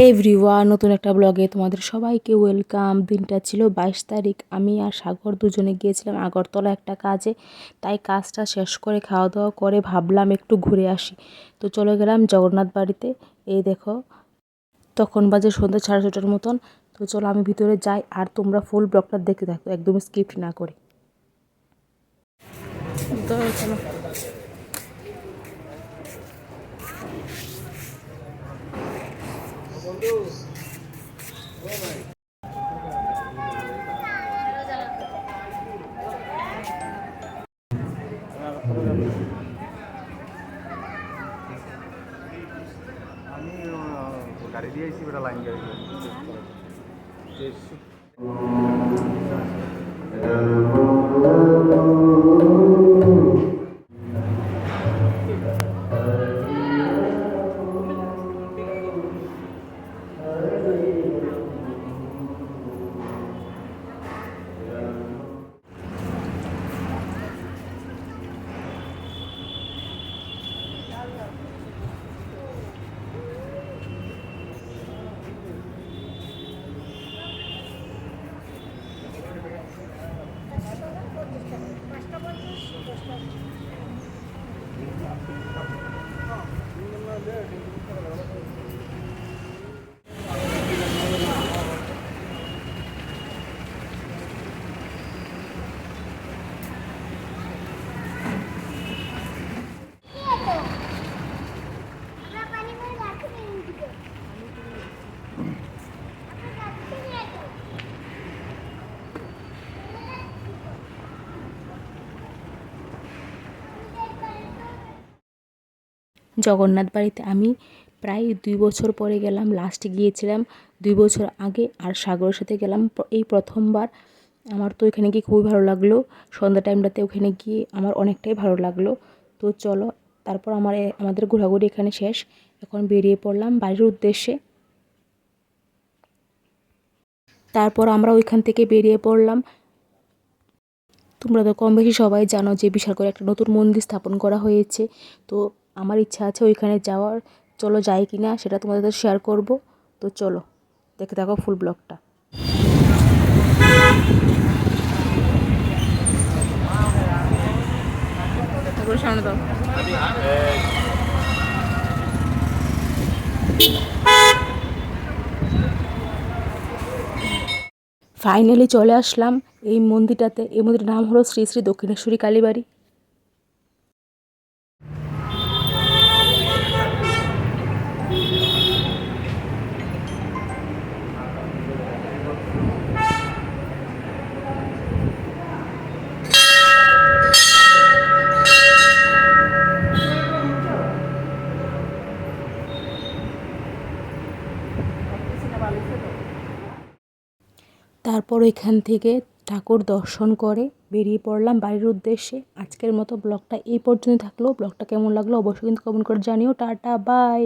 Everyone, নতুন একটা ব্লগে তোমাদের সবাইকে ওয়েলকাম। দিনটা ছিল 22 তারিখ। আমি আর সাগর দুজনে গিয়েছিলাম আগরতলা একটা কাজে। তাই কাজটা শেষ করে খাওয়া দাওয়া করে ভাবলাম একটু ঘুরে আসি। তো চলে গেলাম জগন্নাথ বাড়িতে। এই দেখো, তখন বাজে সন্ধ্যা 6:30টার মতন। তো চলো আমি ভিতরে যাই, আর তোমরা ফুল ব্লগটা দেখতে থাকো, একদম স্কিপ না করে। তো চলো। আমি গাড়ি দিয়ে আইছি, বেটা লাইন গাড়ি জগন্নাথ বাড়িতে আমি প্রায় 2 বছর পরে গেলাম। লাস্টে গিয়েছিলাম 2 বছর আগে, আর সাগরের সাথে গেলাম এই প্রথমবার। আমার তো এখানে গিয়ে খুবই ভালো লাগলো। সন্ধ্যা টাইমটাতে ওখানে গিয়ে আমার অনেকটাই ভালো লাগলো। তো চলো, তারপর আমাদের ঘোরাঘুরি এখানে শেষ। এখন বেরিয়ে পড়লাম বাড়ির উদ্দেশ্যে। তারপর আমরা ওইখান থেকে বেরিয়ে পড়লাম। তোমরা তো কম বেশি সবাই জানো যে বিশাল করে একটা নতুন মন্দির স্থাপন করা হয়েছে। তো আমার ইচ্ছা আছে ওইখানে যাওয়ার। চলো যাই কি না সেটা তোমাদের সাথে শেয়ার করব। তো চলো দেখে থাকো ফুল ব্লগটা। সামনে দাও। ফাইনালি চলে আসলাম এই মন্দিরটাতে। এই মন্দিরটার নাম হলো শ্রী শ্রী দক্ষিণেশ্বরী কালীবাড়ি। তারপর এখান থেকে ঠাকুর দর্শন করে বেরিয়ে পড়লাম বাড়ির উদ্দেশ্যে। আজকের মতো ব্লগটা এই পর্যন্ত থাকলো। ব্লগটা কেমন লাগলো অবশ্যই কিন্তু কমেন্ট করে জানিও। Tata, by.